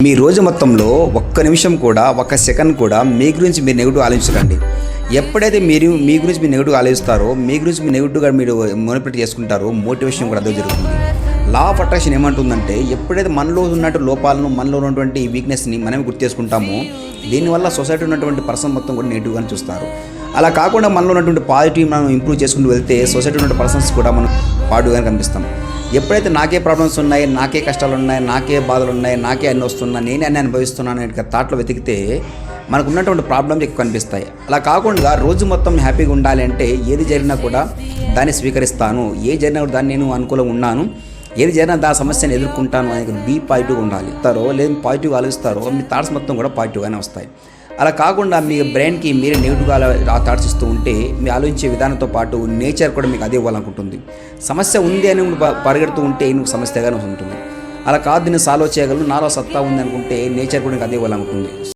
మీ రోజు మొత్తంలో ఒక్క నిమిషం కూడా ఒక్క సెకండ్ కూడా మీ గురించి మీరు నెగిటివ్ ఆలోచించకండి. ఎప్పుడైతే మీరు మీ గురించి మీరు నెగిటివ్ ఆలోచిస్తారో, మీ గురించి మీరు నెగిటివ్గా మీరు మానిపులేట్ చేసుకుంటారో, మోటివేషన్ కూడా అదే జరుగుతుంది. లా ఆఫ్ అట్రాక్షన్ ఏమంటుందంటే, ఎప్పుడైతే మనలో ఉన్నటువంటి లోపాలను, మనలో ఉన్నటువంటి వీక్నెస్ని మనమే గుర్తు చేసుకుంటామో, దీనివల్ల సొసైటీ ఉన్నటువంటి పర్సన్ మొత్తం కూడా నెగిటివ్గానే చూస్తారు. అలా కాకుండా మనలో ఉన్నటువంటి పాజిటివ్ మనం ఇంప్రూవ్ చేసుకుంటూ వెళ్తే సొసైటీ ఉన్నటువంటి పర్సన్స్ కూడా మనం పాటుగానే కనిపిస్తాం. ఎప్పుడైతే నాకే ప్రాబ్లమ్స్ ఉన్నాయి, నాకే కష్టాలు ఉన్నాయి, నాకే బాధలు ఉన్నాయి, నాకే అన్నీ వస్తున్నా, నేనే అన్నీ అనుభవిస్తున్నాను అనే థాట్లో వెతికితే మనకు ఉన్నటువంటి ప్రాబ్లమ్స్ ఎక్కువ కనిపిస్తాయి. అలా కాకుండా రోజు మొత్తం హ్యాపీగా ఉండాలి అంటే ఏది జరిగినా కూడా దాన్ని స్వీకరిస్తాను, ఏది జరిగినా కూడా దాన్ని నేను అనుకూలంగా ఉన్నాను, ఏది జరిగినా దాని సమస్యను ఎదుర్కొంటాను అనేది బీ పాజిటివ్గా ఉండాలి. లేదా పాజిటివ్గా ఆలోచిస్తారో మీ థాట్స్ మొత్తం కూడా పాజిటివ్గానే వస్తాయి. అలా కాకుండా మీ బ్రెయిన్కి మీరే నెగిటివ్గా ఆ థాట్స్ ఇస్తూ ఉంటే మీ ఆలోచించే విధానంతో పాటు నేచర్ కూడా మీకు అదే ఇవ్వాలనుకుంటుంది. సమస్య ఉంది అని పరిగెడుతూ ఉంటే నువ్వు సమస్యగానే ఉంటుంది. అలా కాదు, నేను సాల్వ్ చేయగలను, నాలో సత్తా ఉంది అనుకుంటే నేచర్ కూడా మీకు అదే ఇవ్వాలనుకుంటుంది.